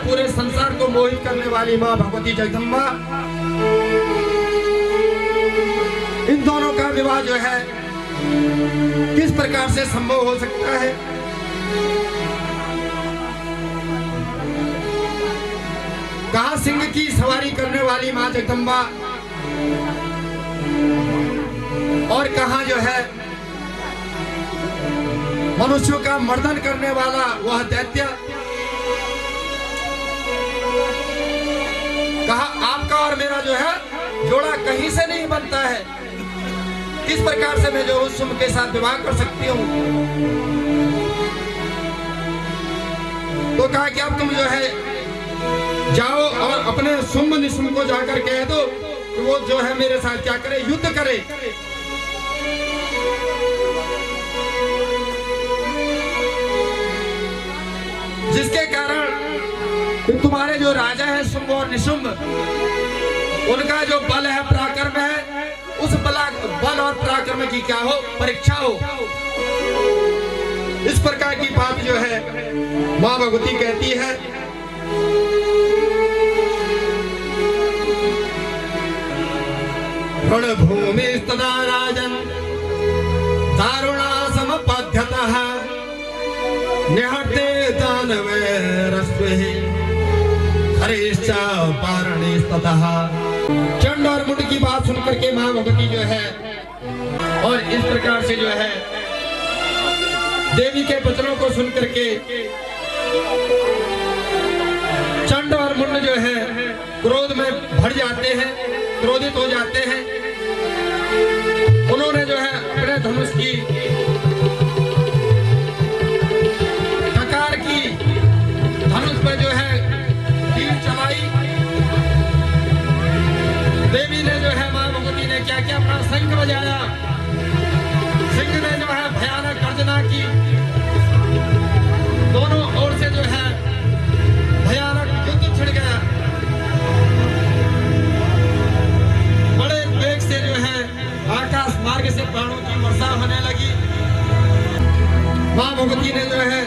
पूरे संसार को मोहित करने वाली माँ भगवती जगदम्बा, इन दोनों का विवाह जो है किस प्रकार से संभव हो सकता है? कहा सिंह की सवारी करने वाली माँ जगदम्बा और कहा जो है मनुष्यों का मर्दन करने वाला वह दैत्य। कहा आपका और मेरा जो है जोड़ा कहीं से नहीं बनता है, इस प्रकार से मैं जो उस शुंभ के साथ विवाह कर सकती हूँ। तो कहा कि अब तुम जो है जाओ और अपने शुंभ निशुंभ को जाकर कह दो कि वो जो है मेरे साथ क्या करे, युद्ध करे। जिसके कारण तुम्हारे जो राजा है शुंभ और निशुंभ, उनका जो बल है पराक्रम है, उस बल और पराक्रम की क्या हो, परीक्षा हो। इस प्रकार की बात जो है मां भगवती कहती है। रणभूमि तदा राजन दारुणा समपद्यतः निहते दानवैरस्वहि हरिश्चा पारणिस्ततः। चंड और मुंड की बात सुनकर के मां भगवती जो है और इस प्रकार से जो है देवी के वचनों को सुनकर के चंड और मुंड जो है क्रोध में भर जाते हैं, क्रोधित हो जाते हैं। उन्होंने जो है अपने धनुष की टकार की, धनुष पर जो है तीर चलाई। देवी ने जो है मां भगवती ने क्या किया, अपना शंख बजाया। सिंह ने जो है भयानक गर्जना की। दोनों ओर से जो है भयानक युद्ध छिड़ गया। बड़े वेग से जो है आकाश मार्ग से प्राणों की वर्षा होने लगी। मां भगवती ने जो है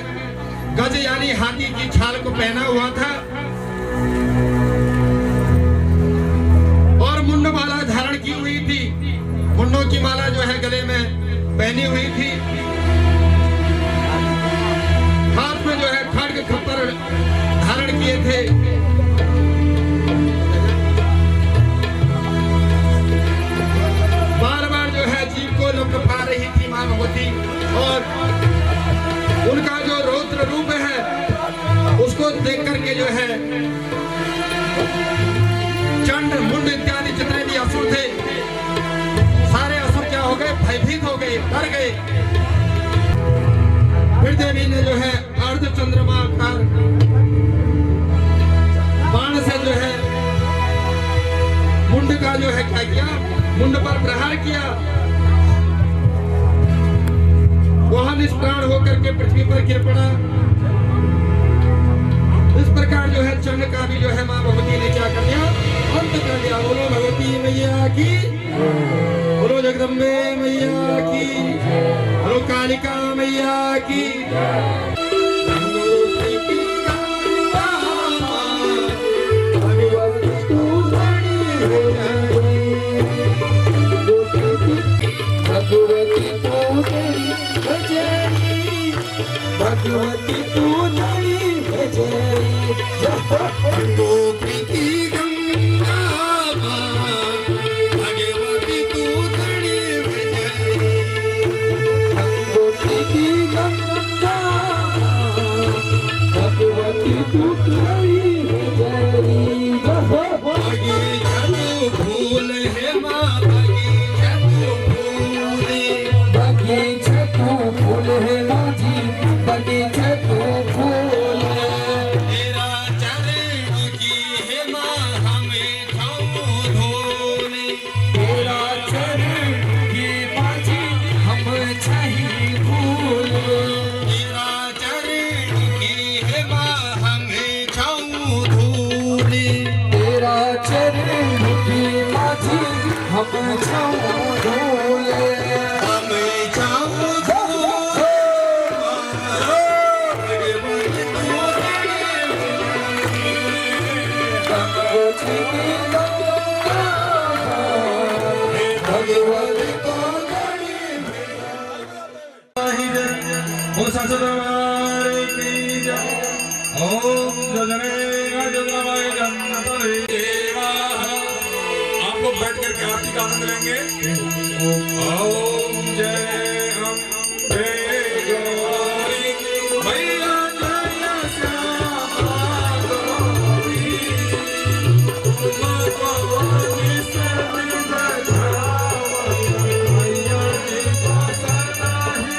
गज यानी हाथी की छाल को पहना हुआ था और मुंड माला धारण की हुई थी। मुंडों की माला जो है गले में पहनी हुई थी। हाथ में जो है खड्ग खप्पर धारण किए थे। बार बार जो है जीव को लपटा रही थी मां भगवती और उनका जो रौद्र रूप है उसको देख करके जो है चंड मुंड इत्यादि जितने भी असुर थे, सारे असुर क्या हो गए, भयभीत हो गए, डर गए। फिर देवी ने जो है अर्ध चंद्रमा आकार बाण से जो है मुंड का जो है क्या किया, मुंड पर प्रहार किया। वह निष्प्राण होकर के पृथ्वी पर गिर पड़ा। इस प्रकार जो है चंड का भी जो है मां भगवती ने क्या कर दिया, अंत कर दिया। बोलो भगवती मैया की, बोलो जगदम्बे मैया की, बोलो कालिका मैया की। भगवती तू धनी बजरी गोपी की गंगा भगवती तू धनी बजरी गोपी की गंगा भगवती तू धनी बजरी फूल है माँ बगीचा तू फूल है माँ जी, बगीचा तू फूल। तेरा चरण की है माँ हमें छाँव धोने, तेरा चरण की माँ जी हम चाहिए फूल। तेरा चरण की है माँ हमें छाँव धोने, तेरा चरण की माँ जी हम छाँव धोले। भगवत को गणी ओ सचदवार की जय ओम जजने जजनवाय जन्नतरे देवा। आप लोग बैठ करके आरती का आनंद लेंगे। ओम जय अम्बे गौरी मैया जय श्यामा गौरी भगवानी से मैया जी को सदा ही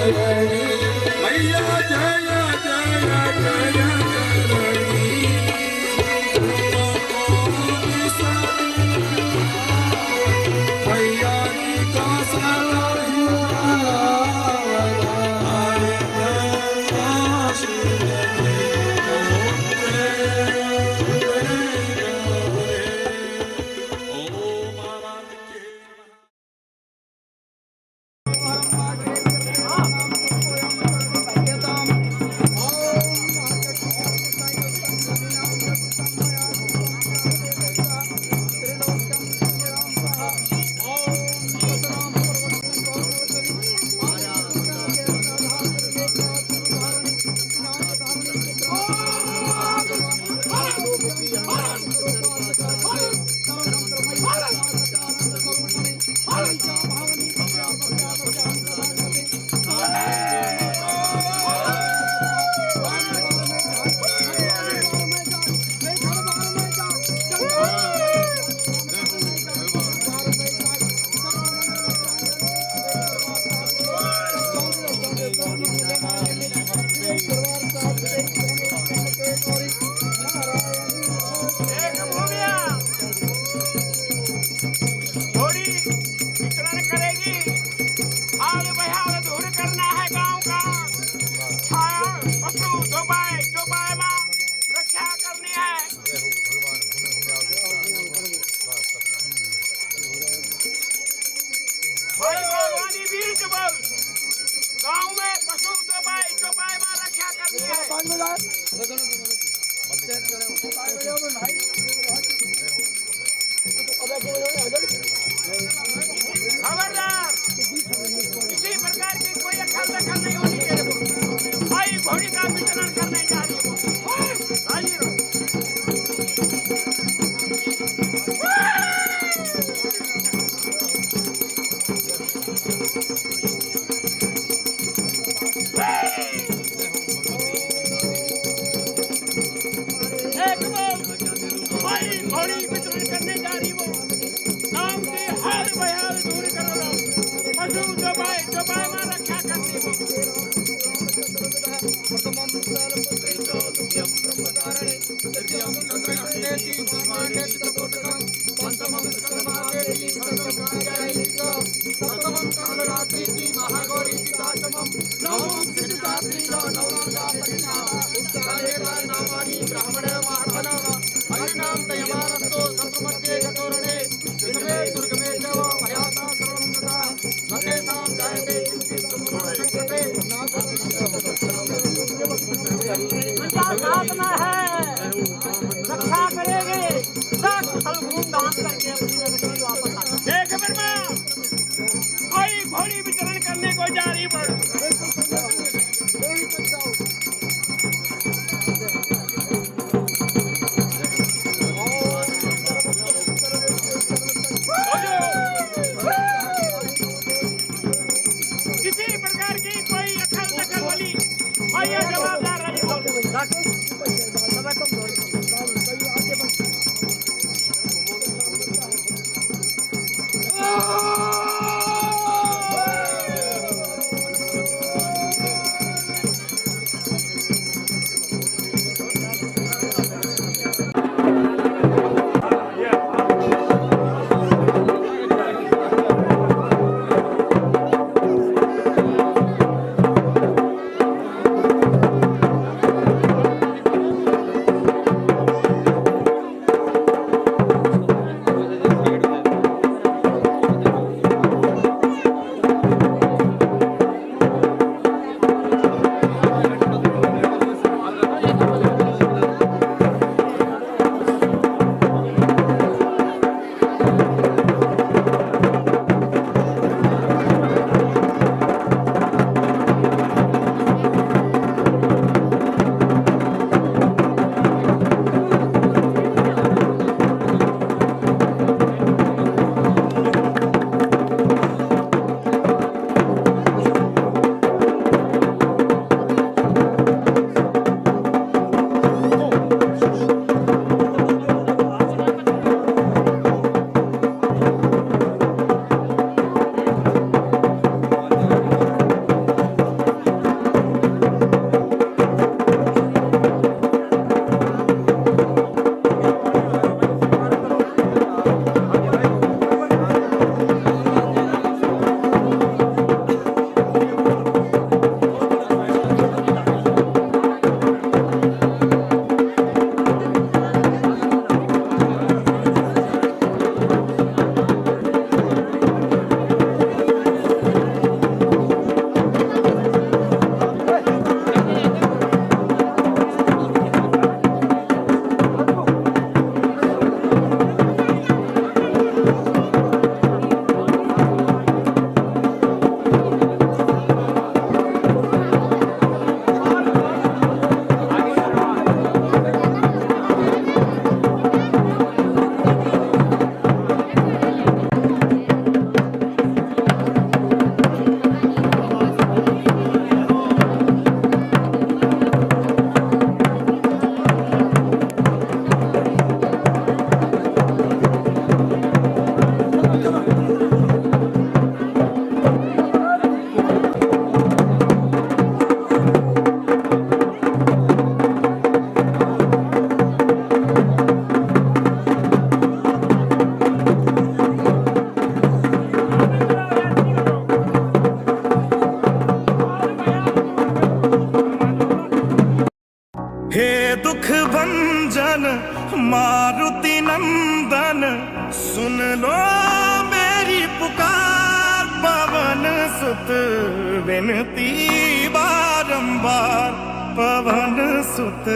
मैया जय जय जय मैया की थोड़ी विचरण करेगी। हाल बहाल दूर करना है गांव का। छाया पशु डोबाए माँ रक्षा करनी है। भाई बागवानी बीज बोल। गांव में पशु डोबाए माँ रक्षा करनी है। खबरदार किसी प्रकार की कोई अखल दखल नहीं होनी चाहिए। भाई घोड़ी का विचरण करने जा रही हो। राजी रहो। एक बोल। भाई घोड़ी विचरण करने जा रही हो। गांव की हाल बहाल दूर करो। पशु डोबाए माँ रक्षा करनी हो। साधना है रक्षा करेगी। कुशल घूम दान करके अपनी नगरी वापस आ। देख ब्रह्मा कोई घोड़ी विचरण करने को जा रही बढ़। किसी प्रकार की कोई अखल दखल वाली भैया जवाबदार रही बोल। भंजन मारुति नंदन, सुन लो मेरी पुकार। पवन सुत विनती बारंबार, पवन सुत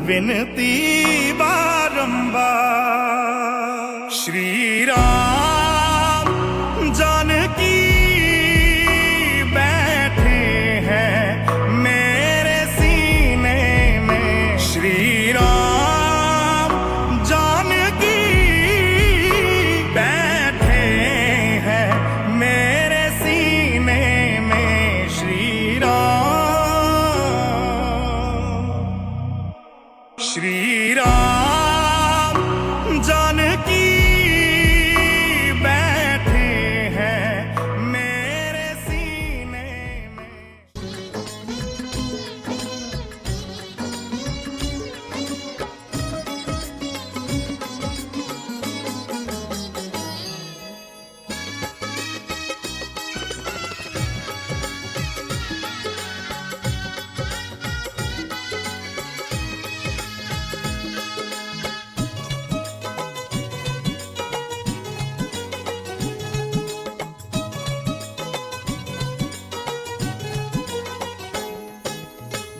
विनती बारंबार। श्री राम जानकी बैठे हैं मेरे सीने में। श्री राम जानकी बैठे हैं मेरे सीने में। श्री राम, श्री राम जानकी बैठे हैं मेरे सीने में।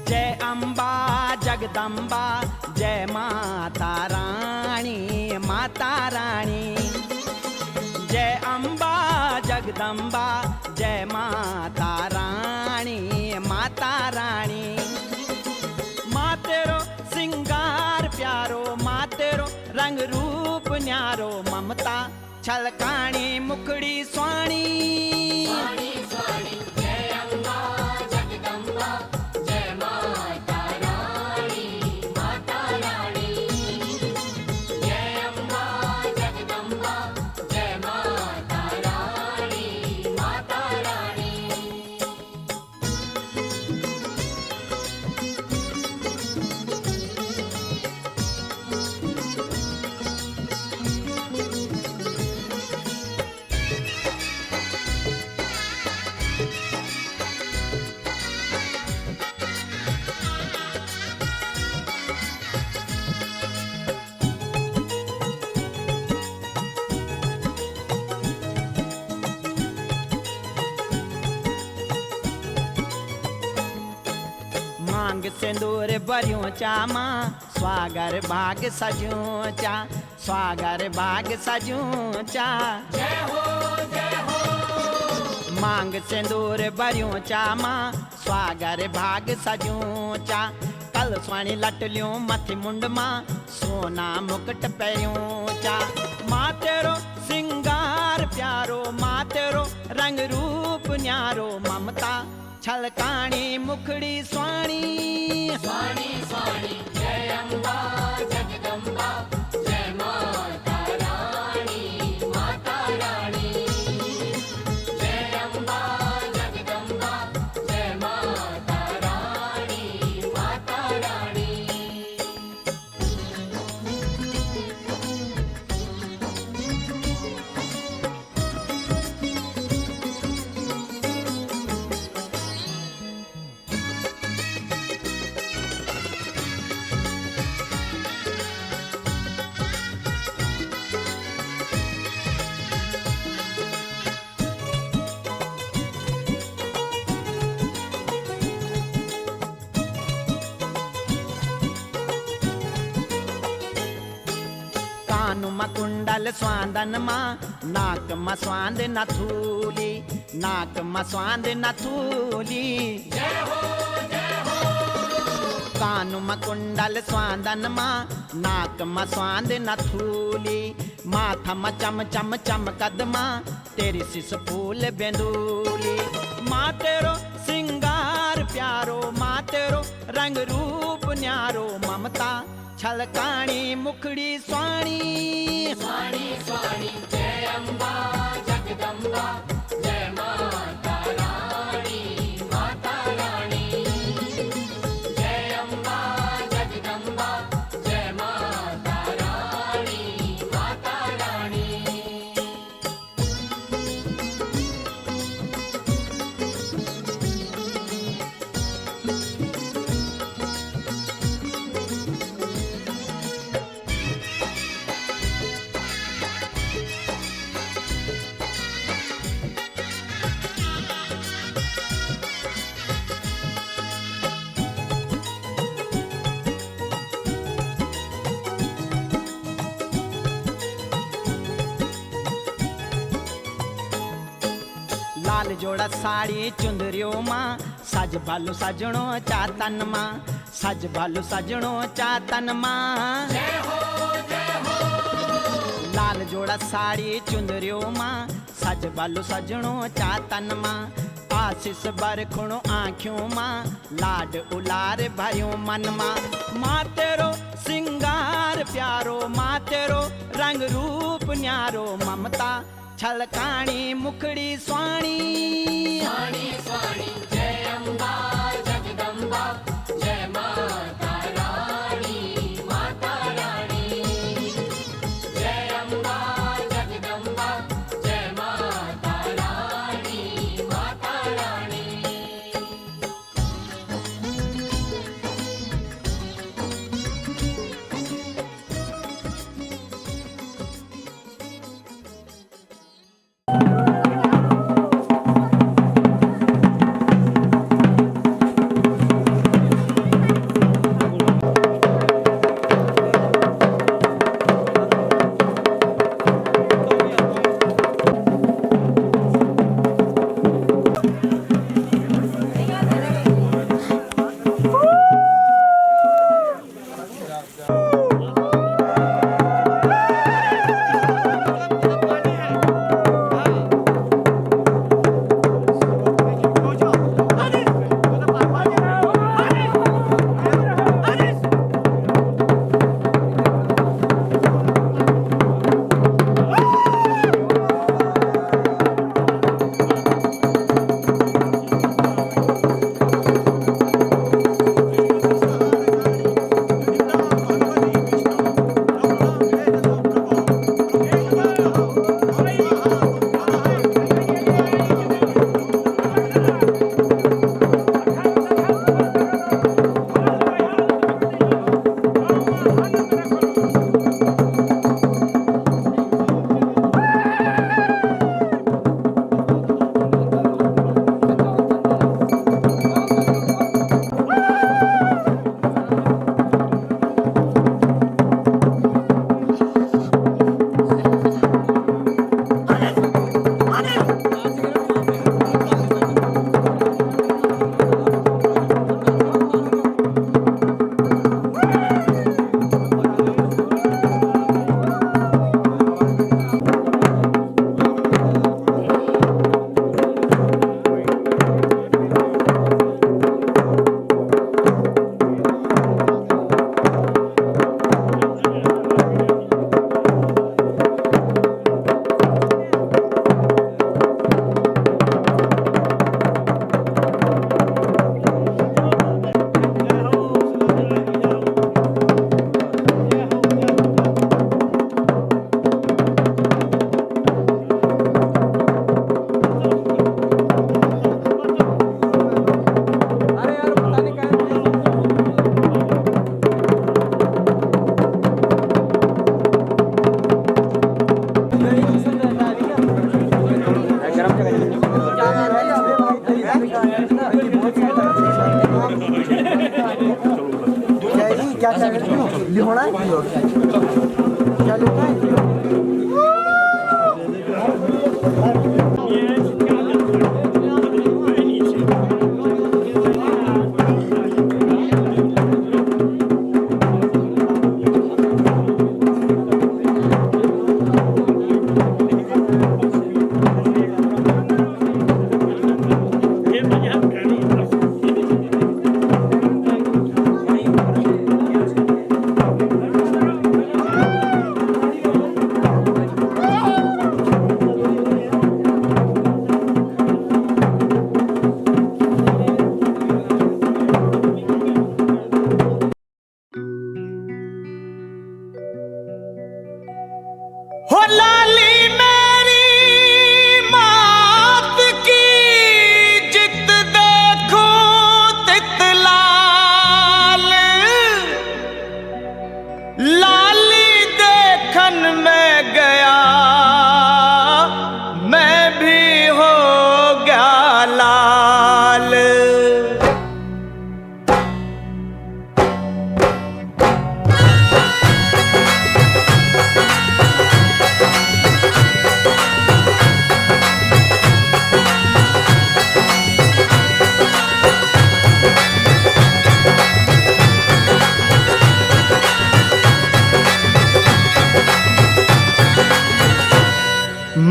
जय अम्बा जगदम्बा, जय माता रानी, माता रानी। जय अम्बा जगदम्बा, जय माता रानी, माता रानी। माँ तेरो सिंगार प्यारो, माँ तेरो रंग रूप न्यारो, ममता छलकाणी मुखड़ी स्वाणी। मांग सिंदूर भरियों चा मां, स्वागर भाग सजूं चा, स्वागर भाग सजूं चा। जय हो जय हो। मांग सिंदूर भरियों चा मां, स्वागर भाग सजूं चा। कल स्वाणी लटलियों मथी मुंड मां, सोना मुकुट पहिरियों चा। मां तेरो सिंगार प्यारो, मां तेरो रंग रूप न्यारो, ममता छलकाणी मुखड़ी स्वाणी। स्वाणी स्वाणी जय अम्बा जगदम्बा, जय माता रानी, माता रानी। जय अम्बा जगदम्बा, जय माता रानी, माता रानी। कानु मा कुंडल स्वांदन मा, नाक मा स्वांद नथुली, नाक मा स्वांद नथुली। जय हो जय हो। कानु मा कुंडल स्वांदन मा, नाक मा स्वांद नथुली। माथा मा चम चम चमकद मां, तेरी सिस फूल बेंदूली। मां तेरो सिंगार प्यारो, मां तेरो रंग रूप न्यारो, ममता छलकाणी मुखड़ी स्वाणी। स्वाणी स्वाणी जय अम्बा जगदम्बा, जय माता रानी, माता रानी। जय अम्बा जगदम्बा, जय माता रानी, माता रानी। लाल जोड़ा साड़ी चुंदरियो मां सज भालू सजणो चातन मां सज भालू सजणो चातन मां लाल जोड़ा साड़ी चुंदरियो मां सज भालू सजणो चातन मां आशीष बरखुणो आँखियों मां लाड उलार भरियो मन मां तेरो सिंगार प्यारो मां तेरो रंग रूप न्यारो ममता छलकाणी मुखड़ी स्वाणी स्वाणी स्वाणी जय अम्बा जगदम्बा जय माता रानी जय अम्बा जगदम्बा जय माता रानी क्या लिखोना है क्या लिखना है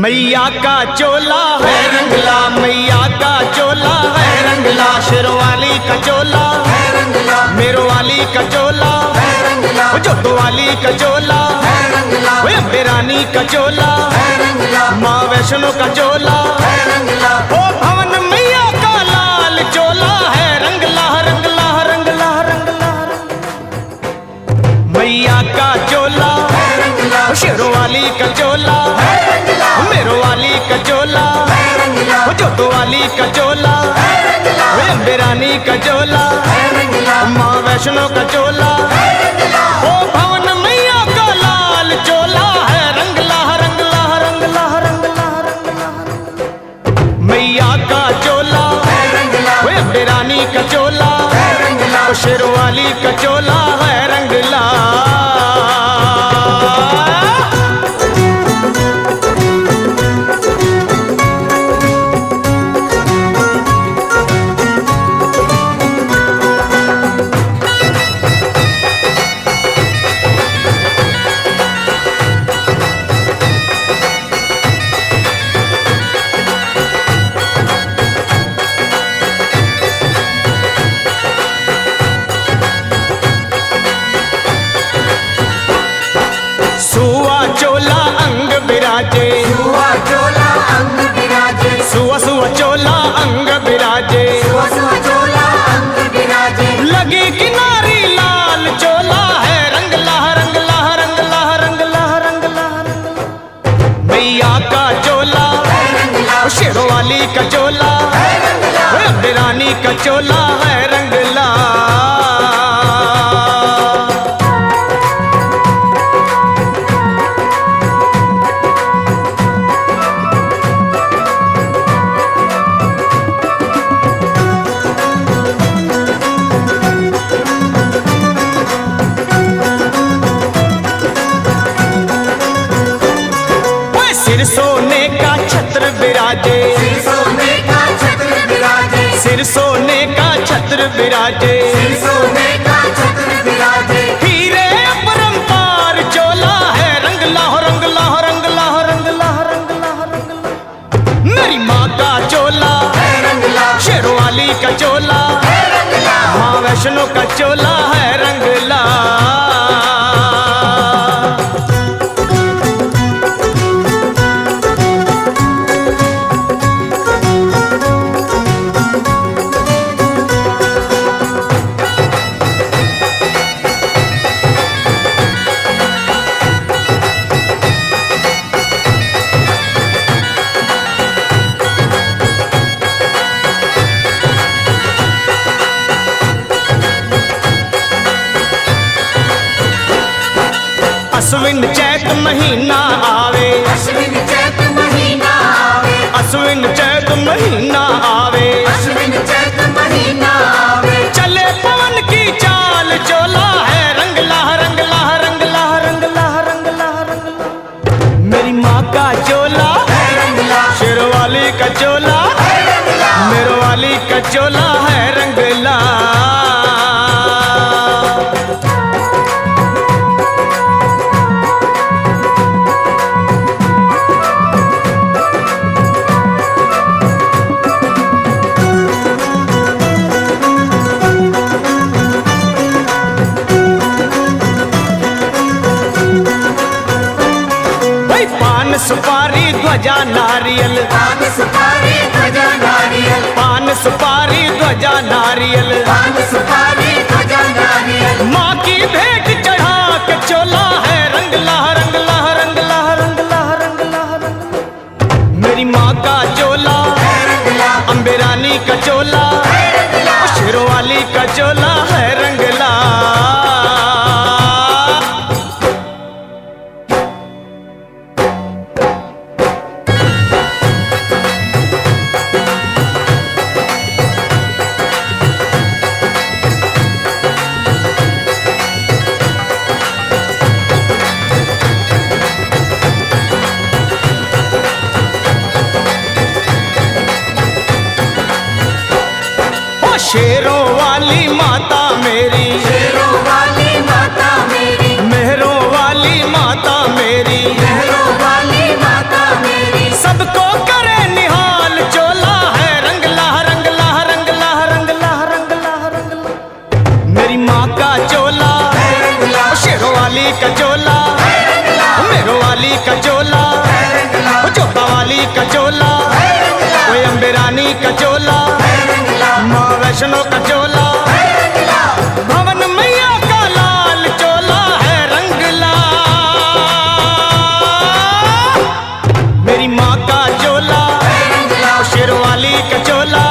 मैया का चोला है रंगला, मैया का चोला है रंगला, शेरवाली का चोला है रंगला, मेरो वाली का चोला, है रंगला, जोतो वाली का चोला, है रंगला, अम्बे रानी का चोला, है रंगला, माँ वैष्णो का चोला, है रंगला, ओ भवन मैया का लाल चोला है रंगला रंगला रंगला रंगला, मैया का चोला, है रंगला, शेरों वाली का चोला, है रंगला, मेरो वाली का चोला, है रंगला, जोतो वाली का चोला, है रंगला, अम्बे रानी का चोला, है रंगला, माँ वैष्णो का चोला, है रंगला, ओ भवन मैया का लाल चोला है रंगला रंगला रंगला रंगला रंगला, मैया का चोला, है रंगला, अम्बे रानी का चोला, है रंगला, शेरवाली का चोला है रंगला। सुआ चोला अंग बिराजे, सुआ चोला अंग विराजे, सुआ सुआ चोला अंग बिराजे, सुआ सुआ चोला अंग विराजे, लगी किनारी लाल चोला है रंगला रंगला रंगला रंगला रंगला, मैया का चोला, है रंगला, शेरों वाली का चोला, है रंगला, अम्बे रानी का चोला है रंगला। ओए सिर सोने का छत्र बिराजे, सिर सोने का छत्र विराजे, सिर सोने का छत्र बिराजे, सिर सोने का छत्र विराजे, हीरे परंपार चोला है रंगला रंगला रंगला रंगला रंगला रंगला, मेरी माँ का चोला, है रंगला, शेरों वाली का चोला, है रंगला, माँ वैष्णो का चोला है रंगला। अश्विन चैत महीना आवे, अश्विन चैत महीना आवे, अश्विन चैत महीना आवे, अश्विन चैत महीना आवे, चले पवन की चाल चोला है रंगला रंगला रंगला रंगला रंगला रंगला, मेरी माँ का चोला, है रंगला, शेरों वाली का चोला, है रंगला, मेरो वाली का चोला है रंगला। भाई पान सुपारी ध्वजा नारियल, पान सुपारी ध्वजा नारियल, पान सुपारी ध्वजा नारियल, पान सुपारी ध्वजा नारियल, माँ की भेंट चढ़ा के चोला है रंगला रंगला रंगला रंगला रंगला रंगला, मेरी माँ का चोला, है रंगला, अम्बे रानी का चोला, है रंगला, शेरों वाली का चोला है रंगला। शेरों वाली माता मेरी, शेरों वाली माता मेरी, मेहरों वाली माता मेरी, मेहरों वाली माता मेरी, का चोला, भवन मैया का लाल चोला है रंगला। मेरी माँ का चोला, शेरवाली का चोला,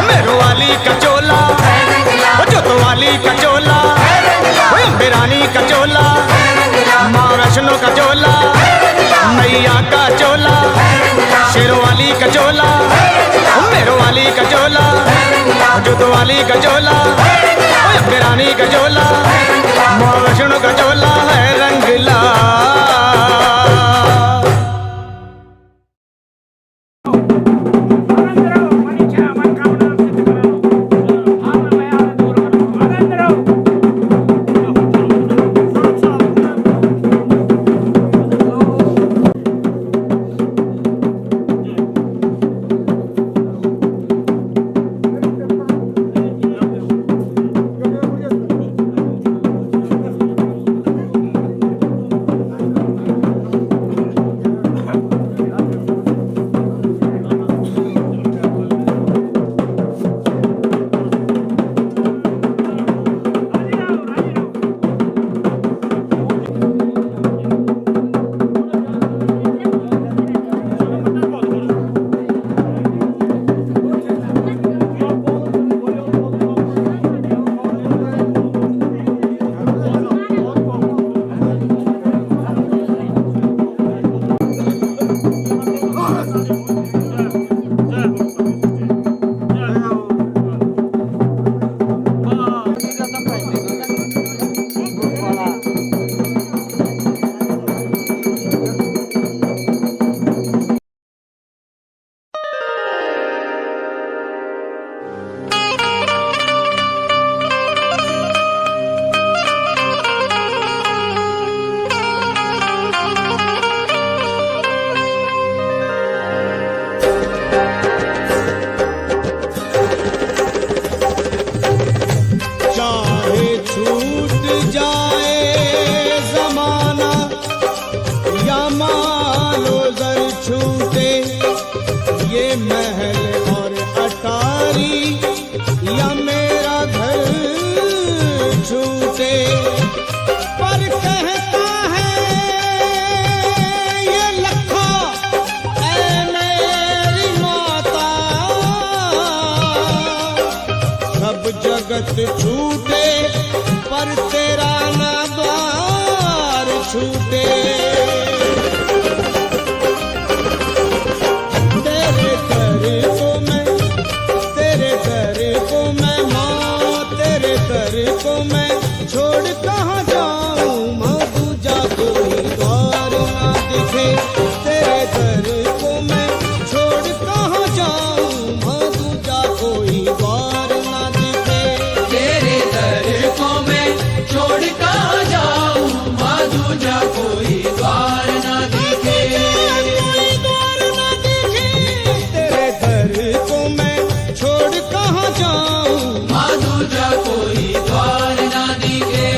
मेहरवाली का चोला, जोतवाली का चोला, अंबेरानी का चोला, माँ वैष्णो का चोला, मैया का चोला, शेरवाली का चोला, मेहरवाली का चोला, जोतवाली का चोला, अंबेरानी का चोला, माँ वैष्णो का चोला है रंगला। जगत छूटे पर तेरा ना द्वार छूटे। तेरे दर को मैं, तेरे दर को मैं माँ, तेरे दर को मैं छोड़ कहाँ जाऊँ माँ, दूजा कोई द्वार ना दिखे। तेरे दर को मैं छोड़ कहाँ जाऊँ माँ, दूजा कोई द्वार ना दिखे। तेरे दर को मैं छोड़ कर जाऊं माँ, दूजा कोई द्वार न दिखे। कोई द्वार ना दिखे। तेरे दर को मैं छोड़ कहाँ जाऊँ माँ, दूजा कोई द्वार न दिखे।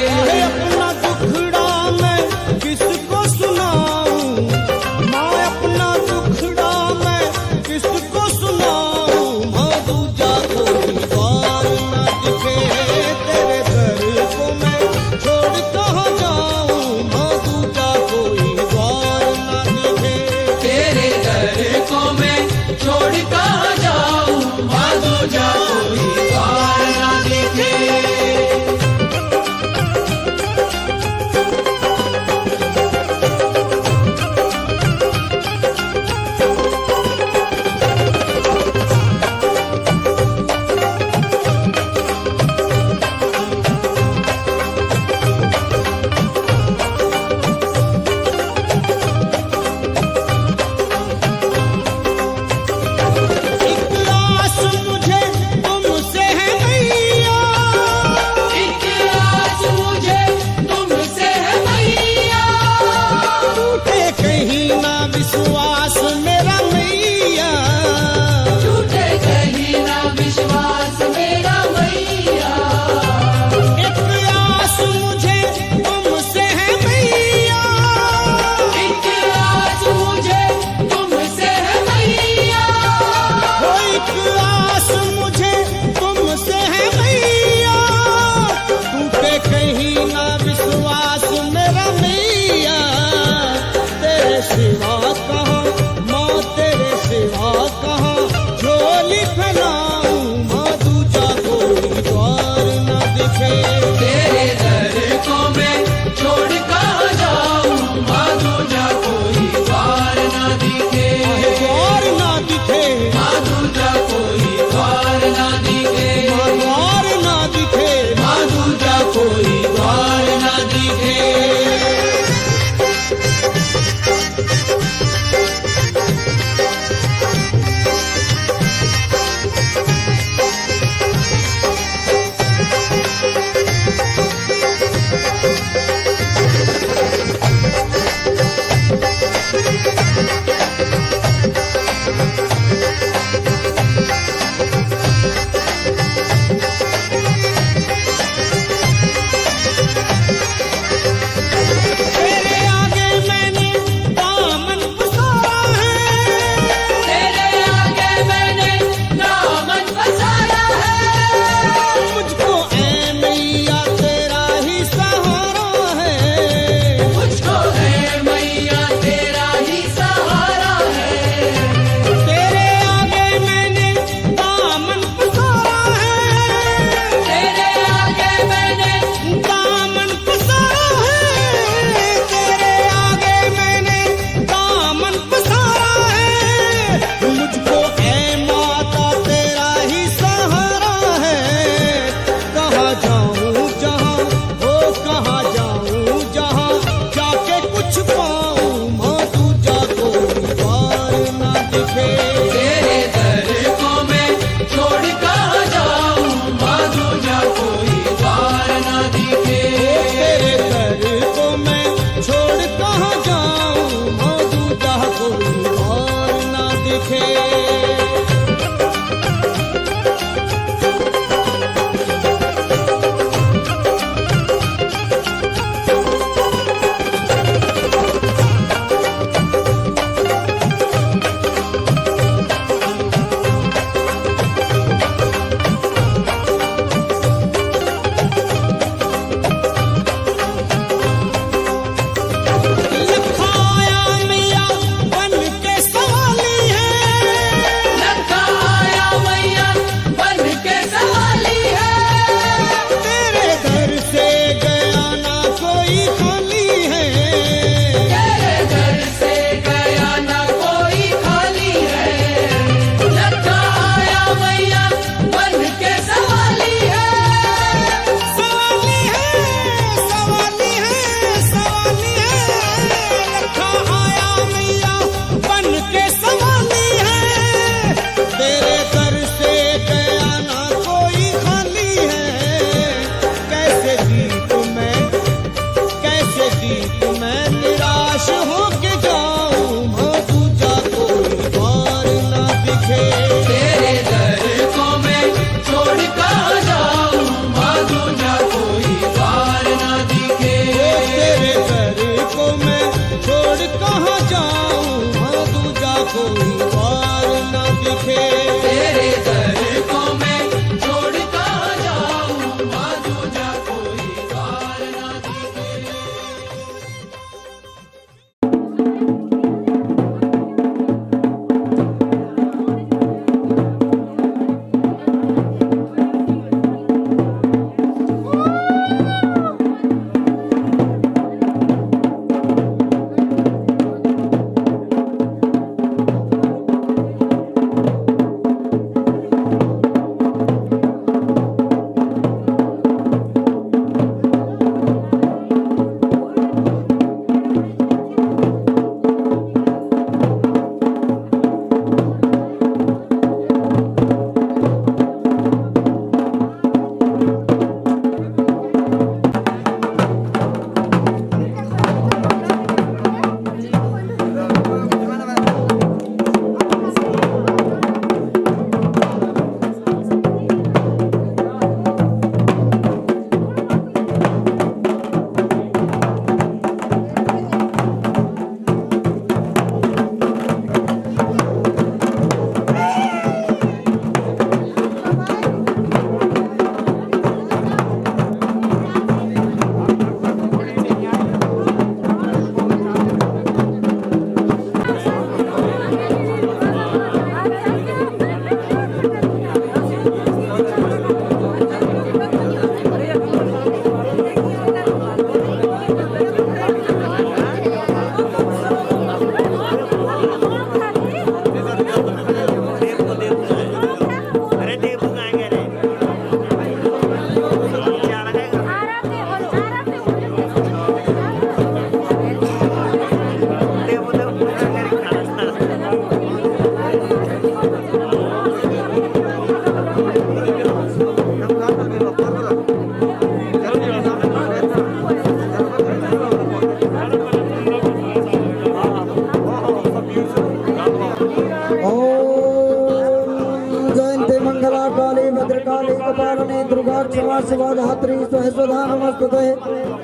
दुर्गा क्षमा शिवा धात्री स्वधा नमस्तुते।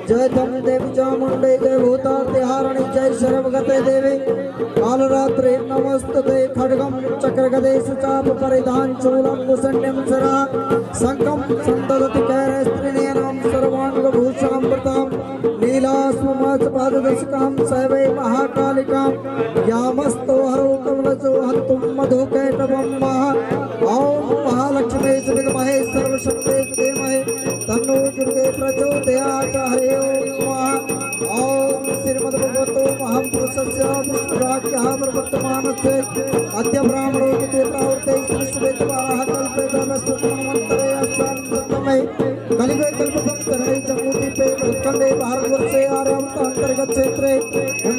जय धम देवी चामुंडे जय भूता तिहारणी जय सर्वगते देवी कालरात्रे नमस्तुते। खड्गम चक्र गदे सुचाप परिधान चूलम मुसन्यम सरा संकम संददति कैरस्त्रिनेयनम सर्वांग भूषामृताम नीलास्ममाच पाददशकाम सैवै महाकालिकाम यामस्तो हरो कमलजो हन्तुम मधुकैटवम महा। ओम महालक्ष्मी विद्महे सर्वशक्ते धीमहि तन्नो दुर्गे प्रचोदयात्। हरि ओम नमः। ओम श्रीमद्भगवतो महापुरुषस्य विष्णुवाक्यः प्रवर्तमानस्य अद्य ब्राह्मणोचिते प्रावर्ते श्रीश्वेतवाराः कल्पे धर्मस्तुतमन्वन्तरे अष्टादशतमे कलियुगे कल्पसंचरणे जम्बूद्वीपे उत्खण्डे भारतवर्षे आर्यावर्तान्तर्गत क्षेत्रे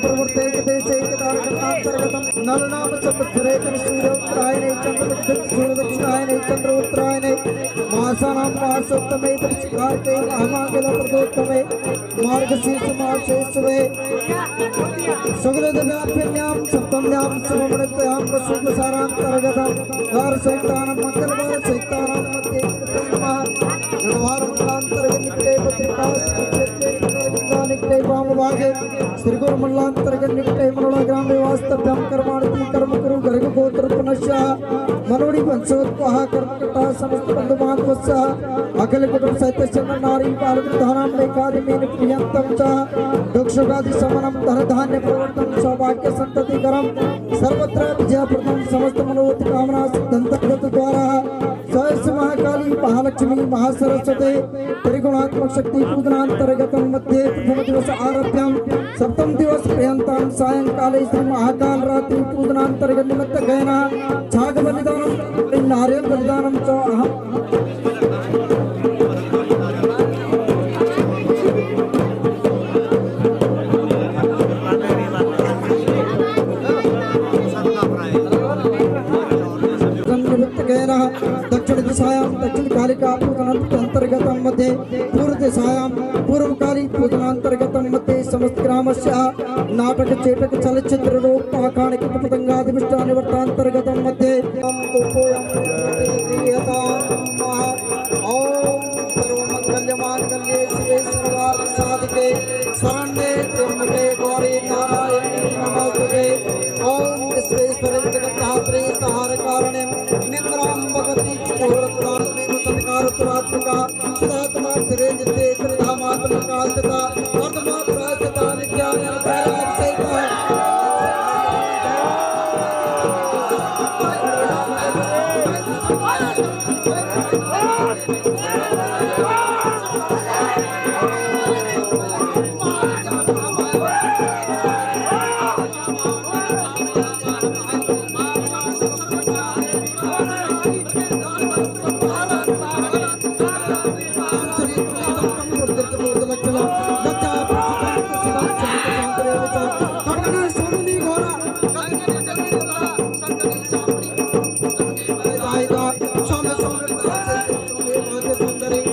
प्रवर्ते देशे केदारखण्डान्तर्गतं नलनाम संवत्सरे सूर्योत्तरायणे सूर्यदक्षिणायने चन्द्रोत्तरायणे मासानां मासोत्तमे वृश्चिकार्ते महामाङ्गल्यप्रदोत्तमे मार्गशीर्ष मासे शुभे शुक्लदिव्याभ्यां सप्तम्यां शुभमृत्यां शुक्लसारान्तर्गतं वारसैतानं मङ्गलवारसैतानां मध्ये निकटे पत्रिका निकटे वामभागे श्री गुरुमल्लांतर्गत निकटे मनोला ग्राम वास्तव्यं कर्माणि कर्म कुरु गर्ग गोत्र पुनश्च मनोड़ी वंशोत्पह कर्मकटा समस्त बंधुबान्धवस्य अखिल कुटुंब सहित नारी बाल वृद्धानां लेखादिमेन प्रियन्तं च दुःखसुखादि शमनं धनधान्य प्रवर्तनं सौभाग्य संततिकरं सर्वत्र विजयप्रदं समस्त मनोरथ कामना सिद्धंतर्गत द्वारा सहस्र महाकाली महालक्ष्मी महासरस्वती त्रिगुणात्मक शक्ति पूजनांतर्गतं मध्ये प्रथम दिवस आरभ्यां सप्तम दिवस पर्यन्तं सायंकाले श्री महाकाल रात्रि पूजनांतर्गत निमित्त गयना छाग बलिदानं नारियल बलिदानं च अहं दक्षिण दिशायां दक्षिण कालिका पूजनांतर्गतं मध्ये पूर्व दिशायां पूर्वकाली पूजनांतर्गतं मध्ये समस्त ग्रामस्य नाटक चेटक चलचित्र रोग पाखाण कीट पतंगादि मिष्टानि वर्तांतर्गतं मध्ये ओम सर्वमंगल्य मांगल्ये शिवे सर्वार्थ साधिके शरण्ये त्र्यंबके गौरी नारायणी नमोस्तुते। ओम विश्वेश्वरी जगद्धात्री सहार कारणे निद्रां भगवती चतुरत्नात्मिक संकारत्मात्मिका सुधात्मा श्रेयते त्रिधामात्मिका स्थिता वर्धमात्रा स्थिता नित्यानंद त्रैलोक्यसहिता। स्वामी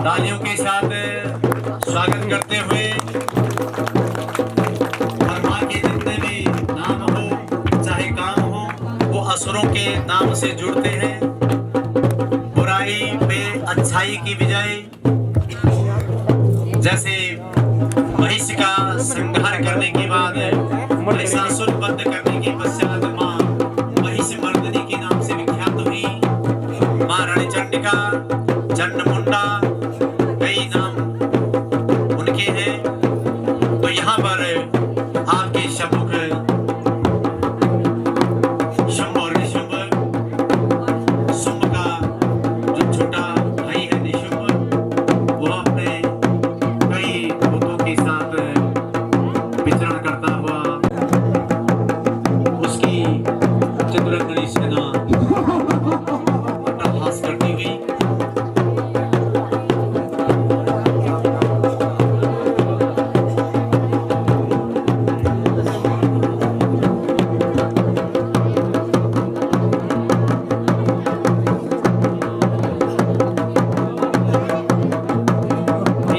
तालियों के साथ स्वागत करते हुए परमार के जितने भी नाम हो चाहे काम हो वो असुरों के नाम से जुड़ते हैं। बुराई पे अच्छाई की विजय, जैसे महिष का संहार करने के बाद महिषासुर वध करने के पश्चात माँ महिष मर्दिनी के नाम से विख्यात हुई। माँ रणचंडिका, जन्नमुंडा, कई नाम उनके हैं। तो यहाँ पर आपके सम्मुख शुंभ और निशुंभ, शुंभ का जो छोटा भाई है निशुंभ, वो अपने कई भूतों के साथ विचरण करता हुआ उसकी चतुरंगनी सेना अट्टहास करती हुई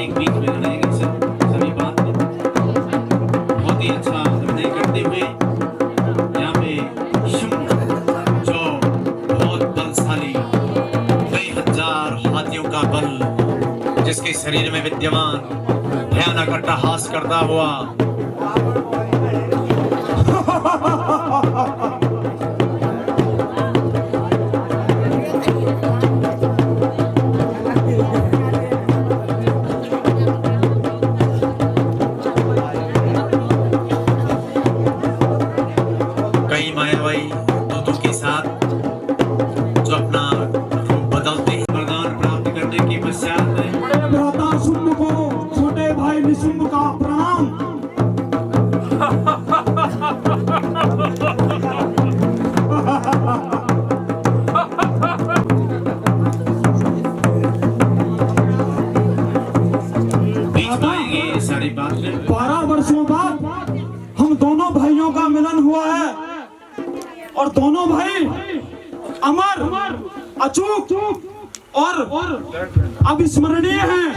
एक बीच में रहेंगे सभी बात में बहुत ही अच्छा अभिनय करते हुए यहाँ पे शुंभ जो बहुत बलशाली, कई हजार हाथियों का बल जिसके शरीर में विद्यमान भयानक अट्टहास करता हुआ कई मायावी दूतों के साथ जो अपना रूप बदलते हैं, वरदान प्राप्त करने के पश्चात भ्राता शुंभ को छोटे भाई निशुंभ का प्रणाम। बीच में आएंगे ये सारी बातें। 12 वर्षों बाद हम दोनों भाइयों का मिलन हुआ है और दोनों भाई अमर, अचूक और अविस्मरणीय हैं।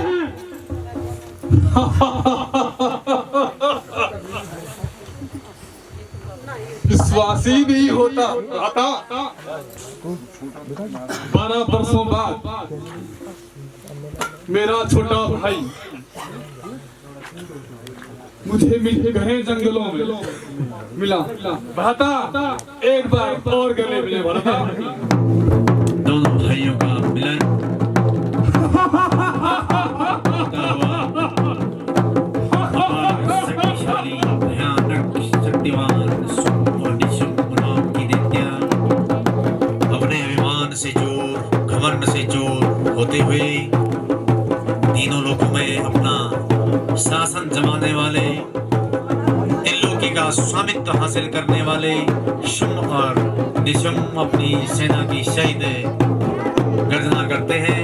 विश्वासी नहीं होता भ्राता। 12 वर्षों बाद मेरा छोटा भाई मुझे घने जंगलों में मिला। भ्राता एक बार और गले मिले भ्राता। दोनों भाइयों का मिलन शक्तिशाली भयानक शक्तिवान शुंभ और निशुंभ नाम की दैत्या अपने अभिमान से चोर, घमंड से चोर होते हुए तीनों लोगों में अपना शासन जमाने वाले, त्रिलोकी का स्वामित्व हासिल करने वाले शुंभ और निशुंभ अपनी सेना की शहीद गर्जना करते हैं।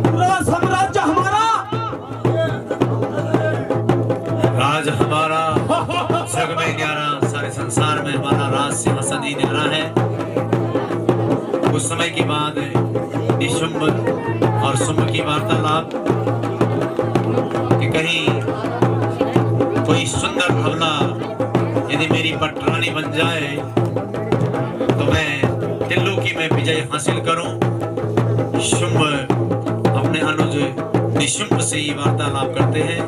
पूरा साम्राज्य हमारा, राज हमारा, जग में न्यारा, सारे संसार में हमारा राज सिंहासन ही न्यारा है। कुछ समय के बाद निशुंभ और शुंभ की वार्तालाप कि कहीं कोई सुंदर अबला यदि मेरी पटरानी बन जाए तो मैं त्रिलोकी में विजय हासिल करूं। शुंभ अपने अनुज निशुंभ से ही वार्तालाप करते हैं।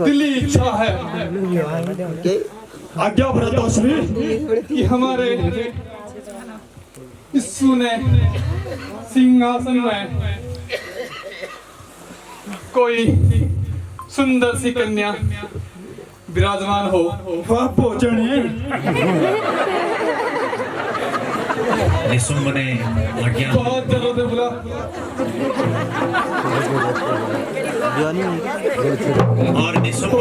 दिली इच्छा है आज्ञा भ्राताश्री कि हमारे इस सुने सिंहासन में कोई सुंदर सी कन्या विराजमान हो। वह भोजनी निशुंभ ने आज्ञा बहुत दिनों से बोला और निशुंभ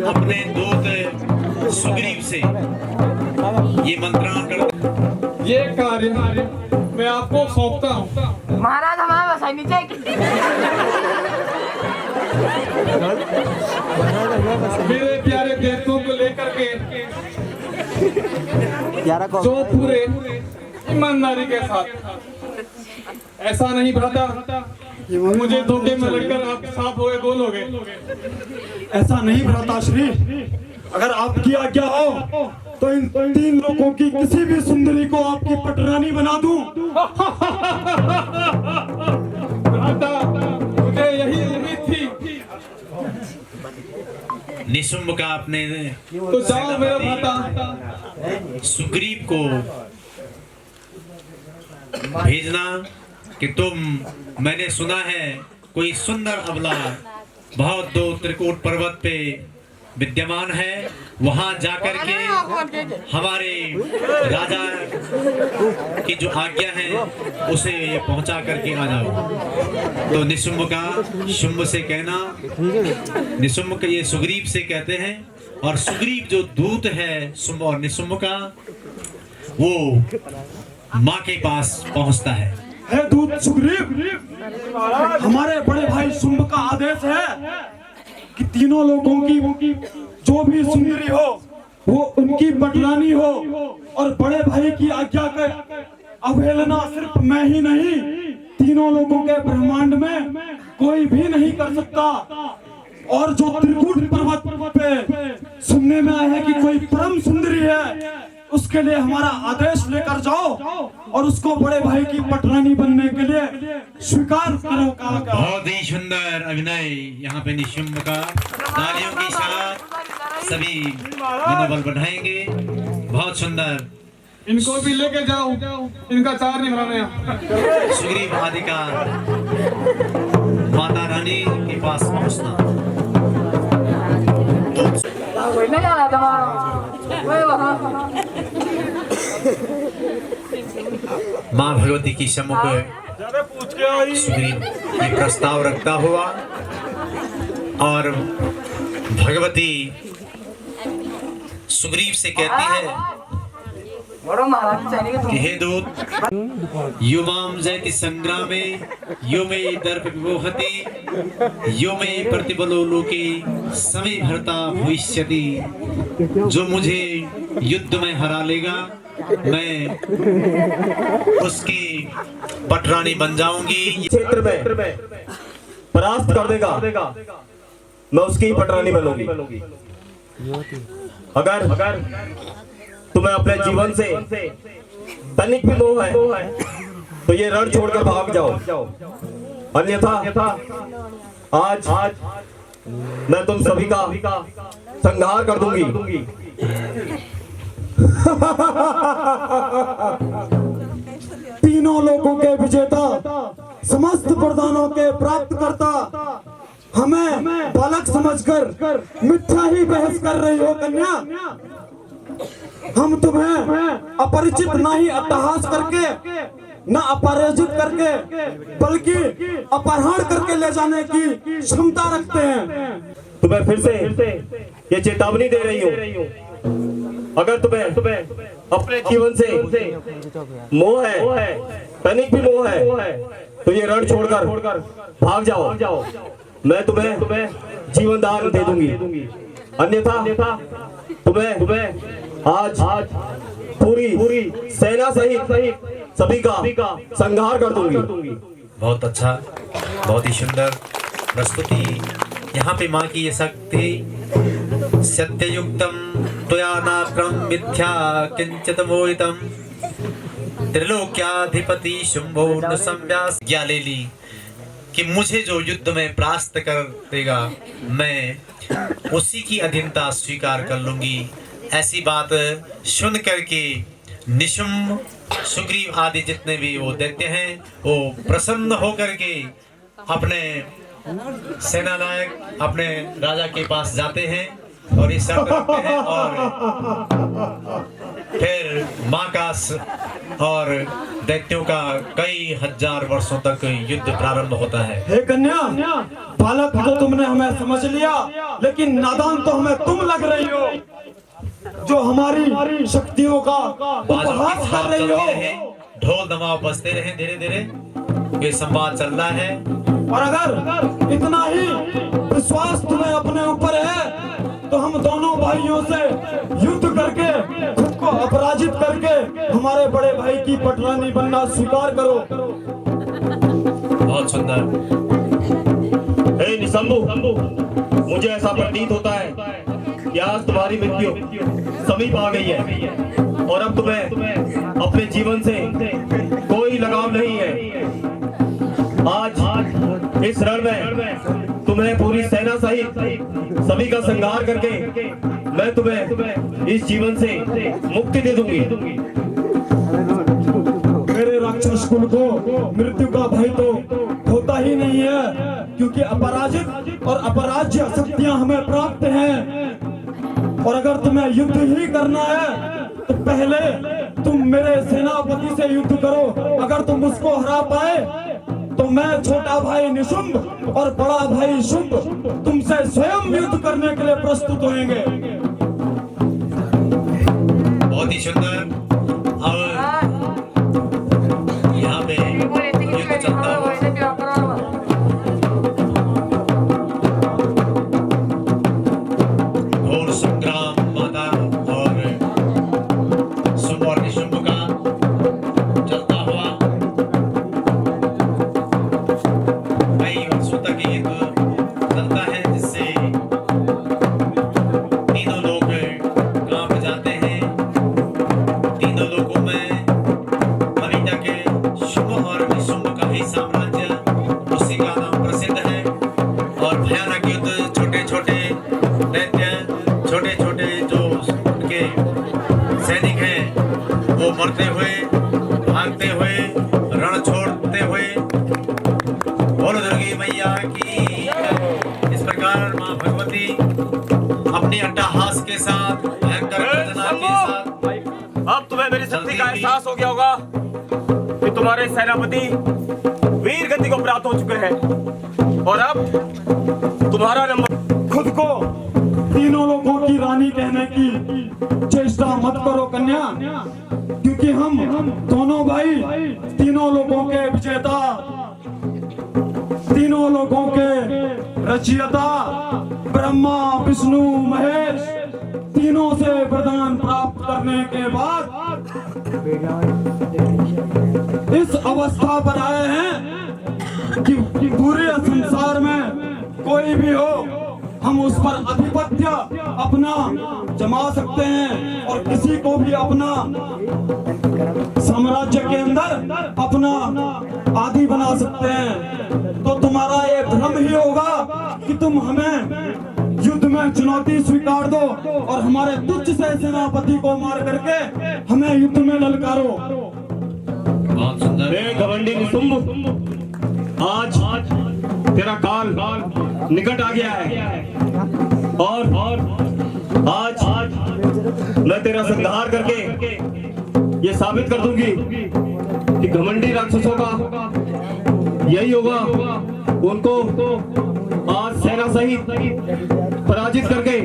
अपने दूत सुग्रीव से ये मंत्राण कर ये कार्य मैं आपको सौंपता हूँ। महाराज हमारा बस नीचे मेरे प्यारे देवताओं को लेकर के जो पूरे ईमानदारी के साथ। ऐसा नहीं भ्राता मुझे धोखे में लगकर आप साफ हो गए, गोल हो गए। ऐसा नहीं भ्राताश्री, अगर आपकी आज्ञा हो तो इन 3 लोगों की किसी भी सुंदरी को आपकी पटरानी बना दूं। भ्राता मुझे यही उम्मीद थी। निशुंभ का अपने तो जाओ मेरा भ्राता सुग्रीव को भेजना कि मैंने सुना है कोई सुंदर अबला बहुत दूर त्रिकूट पर्वत पे विद्यमान है, वहां जाकर के हमारे राजा की जो आज्ञा है उसे ये पहुंचा करके आ जाओ। तो निशुंभ का शुंभ से कहना, निशुंभ का ये सुग्रीव से कहते हैं, और सुग्रीव जो दूत है शुंभ और निशुंभ का, वो माँ के पास पहुंचता है। हे दूत सुग्रीव, हमारे बड़े भाई शुंभ का आदेश है कि तीनों लोगों की जो भी सुंदरी हो वो उनकी पटरानी हो, और बड़े भाई की आज्ञा कर अवहेलना सिर्फ मैं ही नहीं, तीनों लोगों के ब्रह्मांड में कोई भी नहीं कर सकता। और जो त्रिकूट पर्वत पे सुनने में आया है कि कोई परम सुंदरी है, उसके लिए हमारा आदेश लेकर जाओ और उसको बड़े भाई की पटरानी बनने के लिए स्वीकार करो। काका बहुत ही सुंदर अभिनय यहाँ पे निशुंभ का, तालियों के साथ सभी मनोबल बढ़ाएंगे। बहुत सुंदर। इनको भी लेके जाओ, इनका चार नहीं बनाना। सुग्रीव आदि का माता रानी के पास पहुंचना। माँ भगवती की सम्मुख सुग्रीव ये प्रस्ताव रखता हुआ और भगवती सुग्रीव से कहती है कि हे दूत, युवाम जयति संग्रामे यो मे दर्प विमोहति यो मे प्रतिबलो लोके समय भरता भविष्यति। जो मुझे युद्ध में हरा लेगा मैं उसकी पटरानी बन जाऊंगी। क्षेत्र में परास्त कर देगा मैं उसकी ही पटरानी बनूंगी। अगर तुम्हें अपने जीवन से तनिक भी मोह है तो ये रण छोड़कर भाग जाओ, अन्यथा आज मैं तुम सभी का संहार कर दूंगी। तीनों लोगों के विजेता, समस्त वरदानों के प्राप्त करता, हमें बालक समझकर मिथ्या ही बहस कर रही हो कन्या। हम तुम्हें अपरिचित ना ही अट्टहास करके न अपराजित करके बल्कि अपहरण करके ले जाने की क्षमता रखते हैं। तुम्हें फिर से ये चेतावनी दे रही हूँ, अगर तुम्हें अपने जीवन से मोह है, तनिक भी मोह है तो ये रण छोड़कर भाग जाओ, मैं तुम्हें जीवन दान दे दूंगी। अन्यथा तुम्हें आज पूरी सेना सहित सभी का संहार कर दूंगी। बहुत अच्छा, बहुत ही सुंदर प्रस्तुति। यहाँ पे माँ की ये शक्ति, सत्ययुक्तम त्वया नाक्रम मिथ्या किंचित मोहितम त्रिलोक्याधिपति शुंभो न संव्यास ज्ञा ले ली कि मुझे जो युद्ध में परास्त कर देगा मैं उसी की अधीनता स्वीकार कर लूंगी। ऐसी बात सुन करके निशुंभ, सुग्रीव आदि जितने भी वो दैत्य हैं वो प्रसन्न होकर के अपने सेनानायक अपने राजा के पास जाते हैं और ये शर्त रखते हैं और फिर माँ का और दैत्यों का कई हजार वर्षों तक युद्ध प्रारंभ होता है। हे कन्या, बालक तो तुमने हमें समझ लिया, लेकिन नादान तो हमें तुम लग रही हो, जो हमारी शक्तियों का उपहास कर रही हो। ढोल दमाव बजते रहे, धीरे धीरे ये संवाद चल रहा है। और अगर इतना ही विश्वास तुम्हें अपने ऊपर है तो हम दोनों भाइयों से युद्ध करके खुद को अपराजित करके हमारे बड़े भाई की पटरानी बनना स्वीकार करो। बहुत सुंदर। हे निशंभु, मुझे ऐसा प्रतीत होता है कि आज तुम्हारी मृत्यु समीप आ गई है और अब तुम्हें अपने जीवन से कोई लगाव नहीं है। आज इस रण में तुम्हें पूरी सेना सहित सभी का संहार करके मैं तुम्हें इस जीवन से मुक्ति दे दूंगी। मेरे राक्षस कुल को मृत्यु का भय तो होता ही नहीं है, क्योंकि अपराजित और अपराज्य शक्तियां हमें प्राप्त हैं। और अगर तुम्हें युद्ध ही करना है तो पहले तुम मेरे सेनापति से युद्ध करो। अगर तुम उसको हरा पाए तो मैं छोटा भाई निशुंभ और बड़ा भाई शुंभ तुमसे स्वयं युद्ध करने के लिए प्रस्तुत होंगे। बहुत ही सुंदर। अब यहाँ पे युद्ध चलता हुआ घोर संग्राम माता और शुंभ और निशुंभ का चलता हुआ कई वर्षों तक ये चलता है, जिससे तीनों लोग कांप जाते हैं। रण छोड़ते हुए बोलो दुर्गी मैया की जय। इस प्रकार माँ भगवती अपने अट्टहास के साथ भयंकर गर्जना के साथ अब तुम्हें मेरी शक्ति का एहसास हो गया होगा कि तुम्हारे सेनापति वीर गति को प्राप्त हो चुके हैं और अब तुम्हारा नंबर। खुद को तीनों लोगों की रानी कहने की चेष्टा मत करो कन्या, क्योंकि हम दोनों भाई तीनों लोगों के विजेता, तीनों लोगों के रचयिता, ब्रह्मा विष्णु महेश, तीनों से वरदान प्राप्त करने के बाद इस अवस्था पर आए हैं कि पूरे संसार में कोई भी हो हम उस पर आधिपत्य अपना जमा सकते हैं और किसी को भी अपना साम्राज्य के अंदर अपना आदि बना सकते हैं। तो तुम्हारा ये भ्रम ही होगा कि तुम हमें युद्ध में चुनौती स्वीकार दो और हमारे तुच्छ से सेनापति को मार करके हमें युद्ध में ललकारो। बहुत सुंदर। घमंडी निशुंभ, आज तेरा काल निकट आ गया है और आज मैं तेरा संहार करके ये साबित कर दूंगी कि घमंडी राक्षसों का यही होगा। उनको आज सेना सहित पराजित करके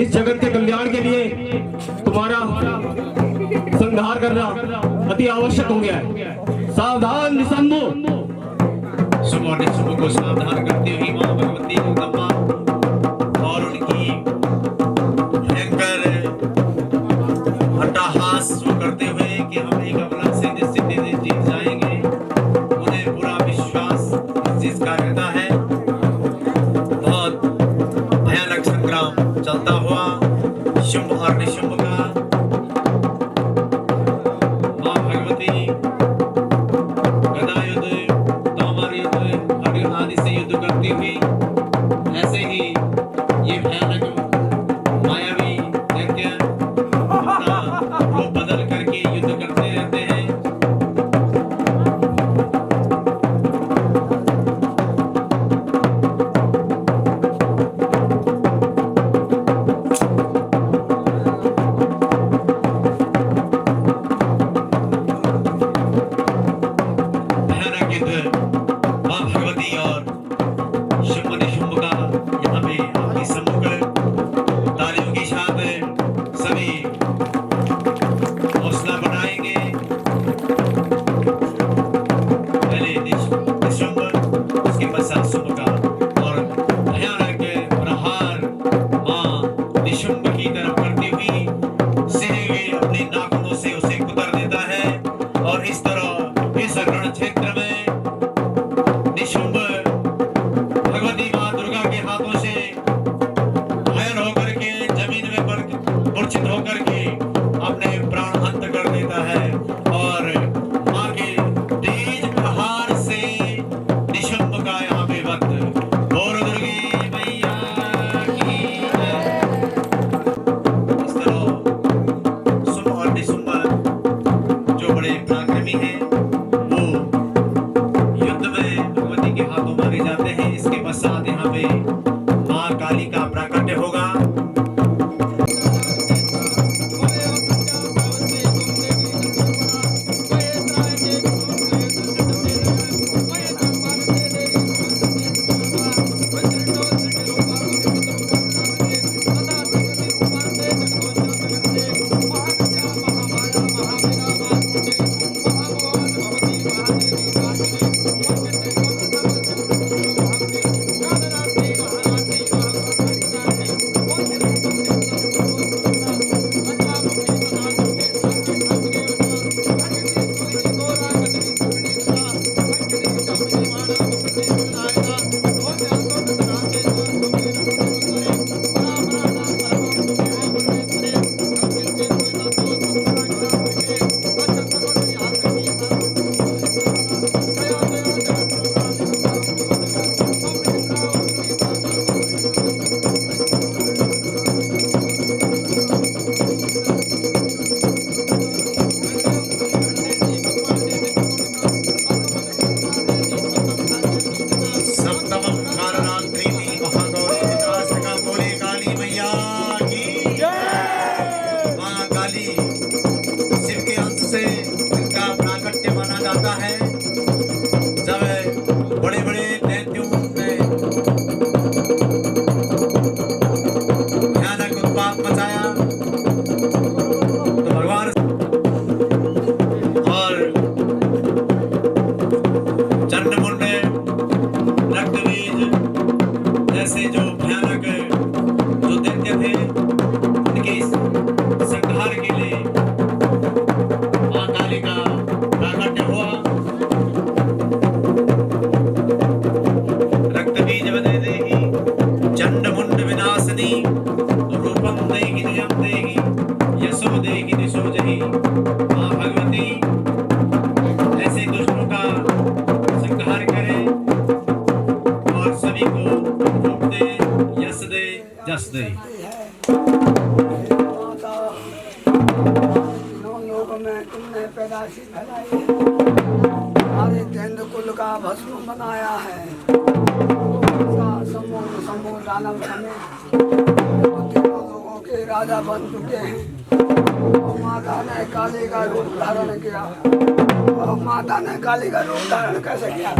इस जगत के कल्याण के लिए तुम्हारा संहार करना अति आवश्यक हो गया है। सावधान निशंभु। शुभ और निशुंभ को सावधान करती हुई माँ भगवती जगदम्बा और उनकी भयंकर अट्टहास करते हुए कि हम एक अवलंब से निश्चित जीत जाएंगे, उन्हें पूरा विश्वास इस चीज का रहता है। बहुत भयानक संग्राम चलता हुआ शुंभ और निशुंभ का माँ भगवती गदा युद्ध, तोमर युद्ध आदि से युद्ध करती हुई ऐसे ही ये भयानक मायावी दैत्य अपना रूप बदल करके युद्ध करते रहते हैं। भयानक युद्ध माँ भगवती और शुंभ निशुंभ का यहाँ पे आपके सम्मुख तालियों के साथ सभी हौसला बढ़ाएंगे। पहले निशुंभ, उसके पश्चात शुंभ का और भयानक प्रहार माँ निशुंभ की तरफ करती हुई सीधे अपने नाखूनों से उसे कुतर देता है और इस तरह इस रण क्षेत्र में निशुंभ भगवती माँ दुर्गा के हाथों से घायल होकर के जमीन में मूर्छित होकर के अपने प्राण अंत कर देता है और माँ के तेज प्रहार से निशुंभ का यहाँ पे वक्त। बोलो दुर्गी मैया की जय। इस तरह शुंभ और निशुंभ जो बड़े पराक्रमी हैं वो होता है जब बड़े बड़े दैत्यों ने भयानक उत्पात मचाया तो भगवान और चंडमुंड रक्तबीज जैसे जो भयानक जो दैत्य थे उनके संहार के लिए मां काली का प्राकट्य हुआ। रक्तबीज वदे देहि चंडमुंड विनाशिनी रूपम देहि निजम देहि यशो देहि दिशो जहि। मां भगवती ऐसे दुष्टों का संहार करे और सभी को रूप दे, यश दे, जस दे। लोक में तुमने पैदाशी फैलाई है, हमारे तेंदु कुल का भस्म बनाया है। समूह दानव समेत तीनों लोगों के राजा बन चुके हैं। और माता ने काली का रूप धारण किया। और माता ने काली का रूप धारण कैसे किया?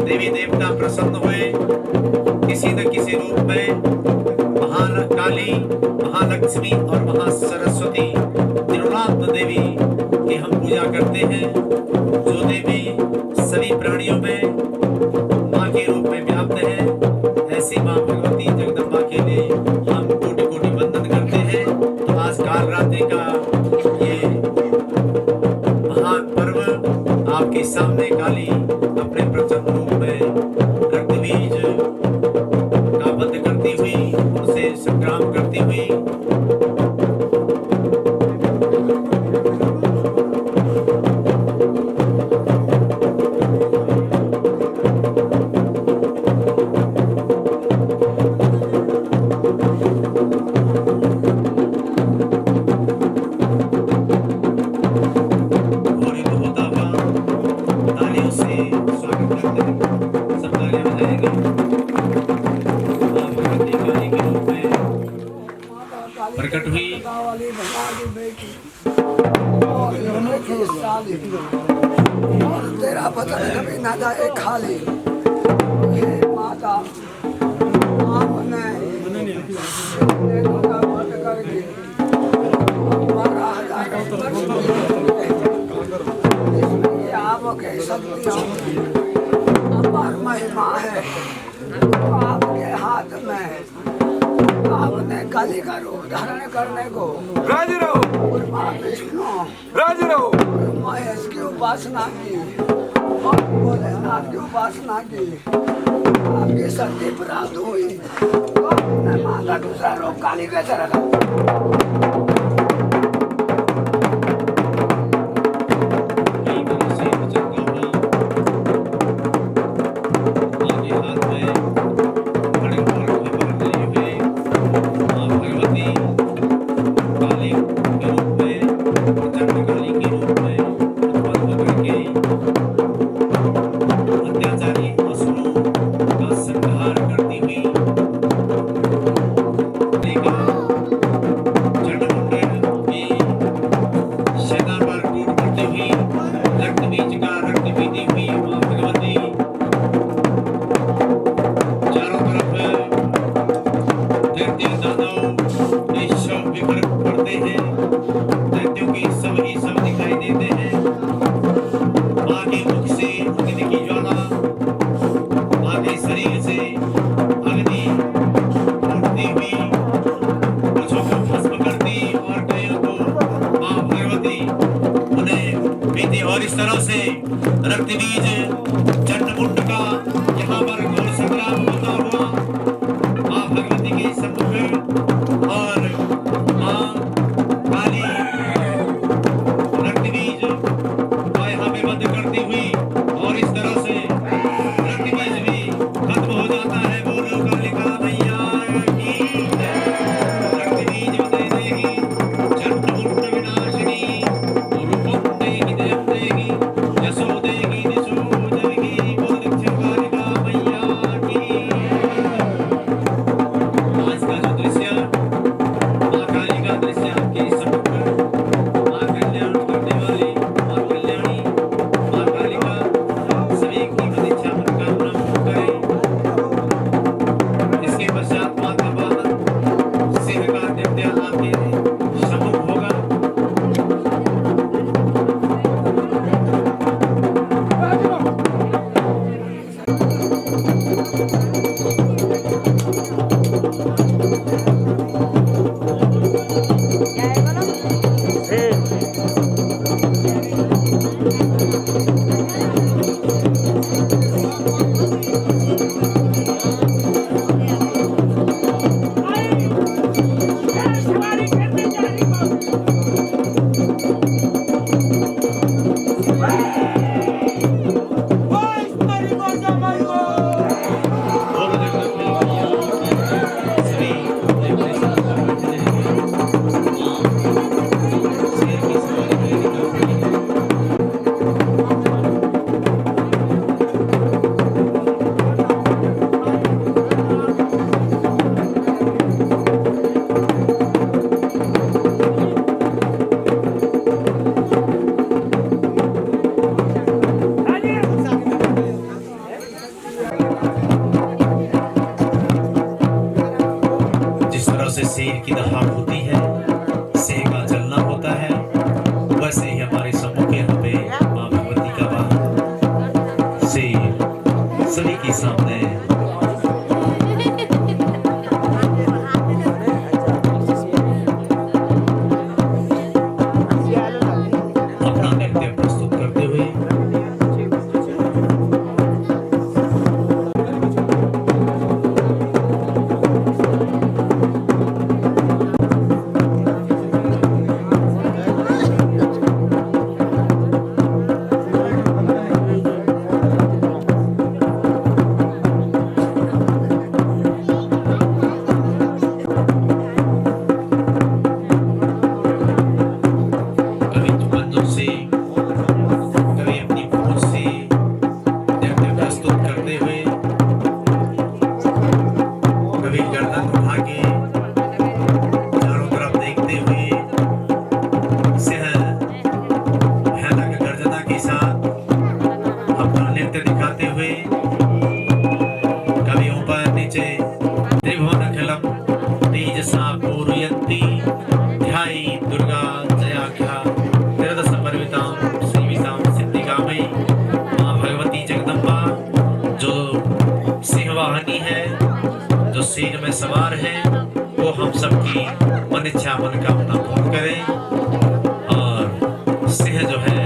देवी देवता प्रसन्न हुए, किसी न किसी रूप में महाकाली, महालक्ष्मी और महासरस्वती त्रिलोकात्म देवी की हम पूजा करते हैं। जो देवी सभी प्राणियों में माँ के रूप में व्याप्त है, ऐसी माँ भगवती जगदम्बा के लिए हम कोटि कोटि वंदन करते हैं। तो आज कालरात्रि का ये महान पर्व आपके सामने काली अपने प्रचंड रूप में रक्तबीज का वध करती हुई, उनसे संग्राम करती हुई प्रकट हुई। वाली भगवान की बेटी और दोनों की साली और तेरा वचन कभी ना जाए खाली। हे माता आपने तेनों का वध करके 12,000 इसमें आपके शक्तियों की अपार महिमा है। तो आपके हाथ में आपने काली का रूप धारण करने को राजी रहो, ब्रह्मा विष्णु राजी रहो, महेश की उपासना की और भोलेनाथ की उपासना की। आपकी शक्ति प्राप्त हुई तो आपने माँ का दूसरा रूप काली कैसे रखा? शव बिखर पड़ते हैं, दैत्यों के सब ही सब दिखाई देते हैं। माँ के मुख से अग्नि की ज्वाला, माँ के शरीर से अग्नि उठती हुई कुछों को भस्म करती और कईयों को माँ भगवती उन्हें पीती। और इस तरह से रक्त बीज चंडमुंड का यहाँ पर घोर संग्राम होता हुआ माँ भगवती के सम्मुख और माँ काली रक्त बीज को यहाँ पे बंद करती हुई, और इस तरह से रक्त बीज भी खत्म हो जाता है। बोलो कालिका मैया की जय। रक्त बीज दे देगी चंडमुंड विनाशिनी, रूपम देगी जयम देगी, यशो देगी निशो देगी। बोल दीक्षा कालिका मैया की। आज का जो दृश्य माँ काली का दृश्य आपके सम्मुख, माँ कल्याण करने वाली माँ कल्याणी माँ कालिका सभी की प्रतीक्षा मनोकामना पूर्ण करे। इसके पश्चात माँ का वाहन सिंह का नृत्य आपके सम्मुख होगा। सवारी करने जा रही हूँ। बोलो जगन्नाथ मैया की जय। सभी देवताओं के साथ बैठे रहेंगे। शेर की सवारी करेगी काफी है। जिस तरह से शेर की दहाड़ होती है, शेर का चलना होता है, वैसे ही हमारे सम्मुख यहाँ पे माँ भगवती का वाहन शेर सभी के सामने अपना नृत्य प्रस्तुत करते हुए कभी तुकंजों से, कभी अपनी पहुंच से नृत्य प्रस्तुत करते हुए, कभी गर्दन उठा के चारों तरफ देखते हुए, सिंह भयानक गर्जना के साथ अपना नृत्य दिखाते हुए, कभी ऊपर नीचे त्रिभुवनखिलम तेजसा पूरयन्ती ध्यायी दुर्गा जयाख्या त्रिदशपर्वितां सेवितां सिद्धिकामै। माँ भगवती जगदम्बा जो सिंहवाहिनी है, जो शेर में सवार है, वो हम सबकी मन इच्छा मनोकामना पूर्ण करे। और सिंह जो है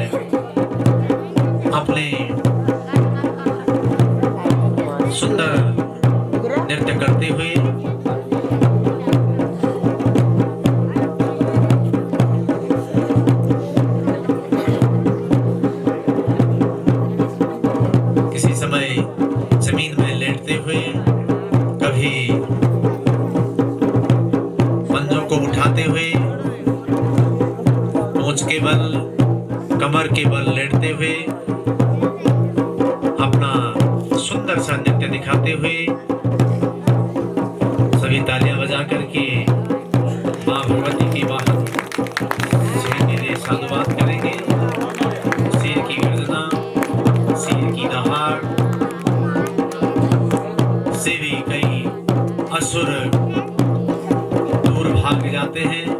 अपने सुंदर नृत्य करते हुए किसी समय जमीन में लेटते हुए, कभी पंजों को उठाते हुए, पूंछ के बल कमर के बल लेटते हुए अपना सुंदर सा नृत्य दिखाते हुए सभी तालियां बजा करके माँ भगवती की वाहन शेर के लिए साधुवाद करेंगे। शेर की गर्जना, शेर की दहाड़ से भी कई असुर दूर भाग आते हैं